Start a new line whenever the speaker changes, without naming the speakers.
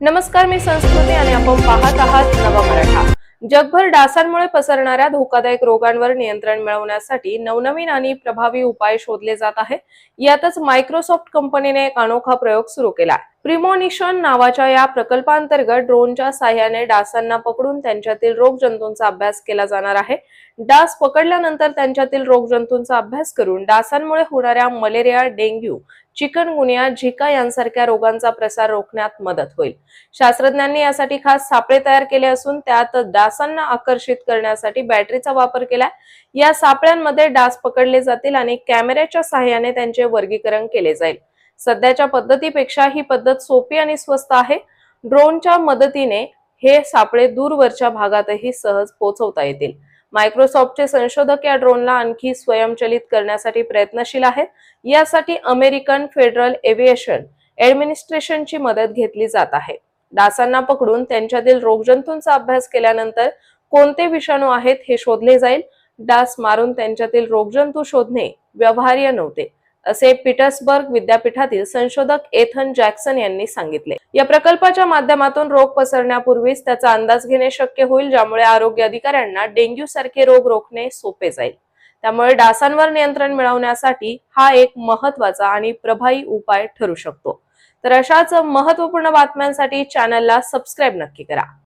नमस्कार, मी संस्कृती आणि आपण पाहत आहात नवा मराठा। जगभर डासांमुळे पसरणाऱ्या धोकादायक रोगांवर नियंत्रण मिळवण्यासाठी नवनवीन आणि प्रभावी उपाय शोधले जात आहेत। यातच मायक्रोसॉफ्ट कंपनीने एक अनोखा प्रयोग सुरू केला आहे। प्रिमोनिशन नावाच्या या प्रकल्पांतर्गत ड्रोनच्या साहाय्याने डासांना पकडून त्यांच्यातील रोगजंतूंचा अभ्यास केला जाणार आहे। डास पकडल्यानंतर त्यांच्यातील रोगजंतूंचा अभ्यास करून डासांमुळे होणाऱ्या मलेरिया, डेंग्यू, चिकनगुनिया, झिका यांसारख्या रोगांचा प्रसार रोखण्यात मदत होईल। शास्त्रज्ञांनी यासाठी खास सापळे तयार केले असून त्यात डासांना आकर्षित करण्यासाठी बॅटरीचा वापर केलाय। या सापळ्यांमध्ये डास पकडले जातील आणि कॅमेऱ्याच्या सहाय्याने त्यांचे वर्गीकरण केले जाईल। सध्याच्या पद्धतीपेक्षा ही पद्धत सोपी आणि स्वस्त आहे। ड्रोनच्या मदतीने हे सापळे दूरवरच्या भागातही सहज पोहोचवता येतील। मायक्रोसॉफ्टचे संशोधक या ड्रोनला आणखी स्वयंचलित करण्यासाठी प्रयत्नशील आहेत। यासाठी अमेरिकन फेडरल एव्हिएशन ऍडमिनिस्ट्रेशनची मदत घेतली जात आहे। डासांना पकडून त्यांच्यातील रोगजंतूंचा अभ्यास केल्यानंतर कोणते विषाणू आहेत हे शोधले जाईल। डास मारून त्यांच्यातील रोगजंतू शोधणे व्यवहार्य नव्हते, असे पीटर्सबर्ग विद्यापीठातील संशोधक एथन जॅक्सन यांनी सांगितले। या प्रकल्पाच्या माध्यमातून रोग पसरण्यापूर्वीच त्याचा अंदाज घेणे शक्य होईल, ज्यामुळे आरोग्य अधिकाऱ्यांना डेंग्यू सारखे रोग रोखणे सोपे जाईल। त्यामुळे डासांवर नियंत्रण मिळवण्यासाठी हा एक महत्त्वाचा आणि प्रभावी उपाय ठरू शकतो। तर अशाच महत्त्वपूर्ण बातम्यांसाठी चॅनलला सबस्क्राइब नक्की करा।